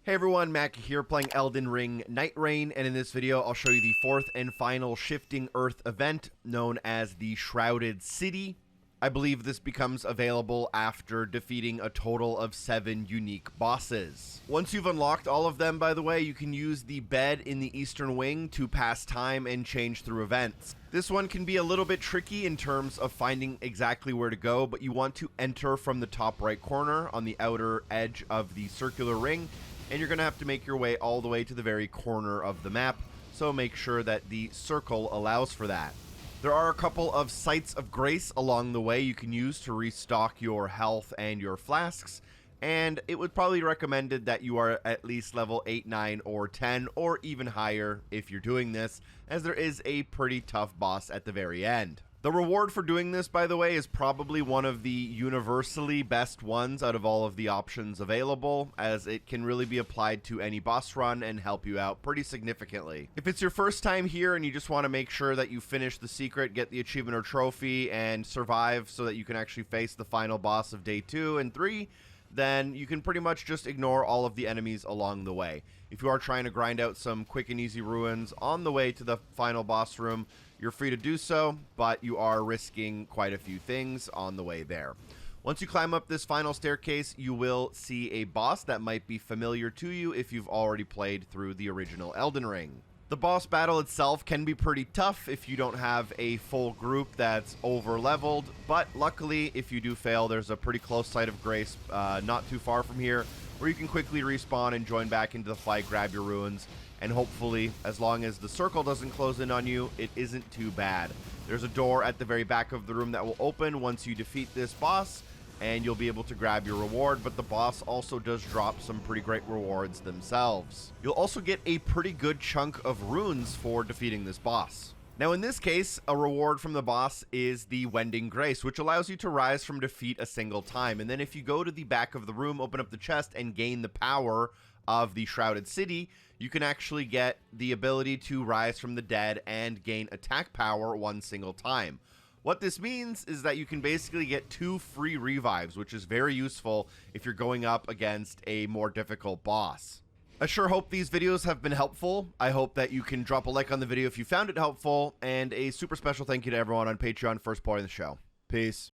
Hey everyone, Mac here playing Elden Ring Nightreign, and in this video I'll show you the fourth and final Shifting Earth event known as the Shrouded City. I believe this becomes available after defeating a total of 7 unique bosses. Once you've unlocked all of them, by the way, you can use the bed in the eastern wing to pass time and change through events. This one can be a little bit tricky in terms of finding exactly where to go, but you want to enter from the top right corner on the outer edge of the circular ring, and you're going to have to make your way all the way to the very corner of the map, so make sure that the circle allows for that. There are a couple of sites of grace along the way you can use to restock your health and your flasks, and it would probably be recommended that you are at least level 8, 9, or 10, or even higher if you're doing this, as there is a pretty tough boss at the very end. The reward for doing this, by the way, is probably one of the universally best ones out of all of the options available, as it can really be applied to any boss run and help you out pretty significantly. If it's your first time here and you just want to make sure that you finish the secret, get the achievement or trophy, and survive so that you can actually face the final boss of day 2 and 3, then you can pretty much just ignore all of the enemies along the way. If you are trying to grind out some quick and easy ruins on the way to the final boss room, you're free to do so, but you are risking quite a few things on the way there. Once you climb up this final staircase, you will see a boss that might be familiar to you if you've already played through the original Elden Ring. The boss battle itself can be pretty tough if you don't have a full group that's over-leveled, but luckily, if you do fail, there's a pretty close site of grace not too far from here, where you can quickly respawn and join back into the fight, grab your ruins, and hopefully, as long as the circle doesn't close in on you, it isn't too bad. There's a door at the very back of the room that will open once you defeat this boss, and you'll be able to grab your reward, but the boss also does drop some pretty great rewards themselves. You'll also get a pretty good chunk of runes for defeating this boss. Now in this case, a reward from the boss is the Wending Grace, which allows you to rise from defeat a single time, and then if you go to the back of the room, open up the chest, and gain the power of the Shrouded City, you can actually get the ability to rise from the dead and gain attack power one single time. What this means is that you can basically get 2 free revives, which is very useful if you're going up against a more difficult boss. I sure hope these videos have been helpful. I hope that you can drop a like on the video if you found it helpful, and a super special thank you to everyone on Patreon for supporting the show. Peace.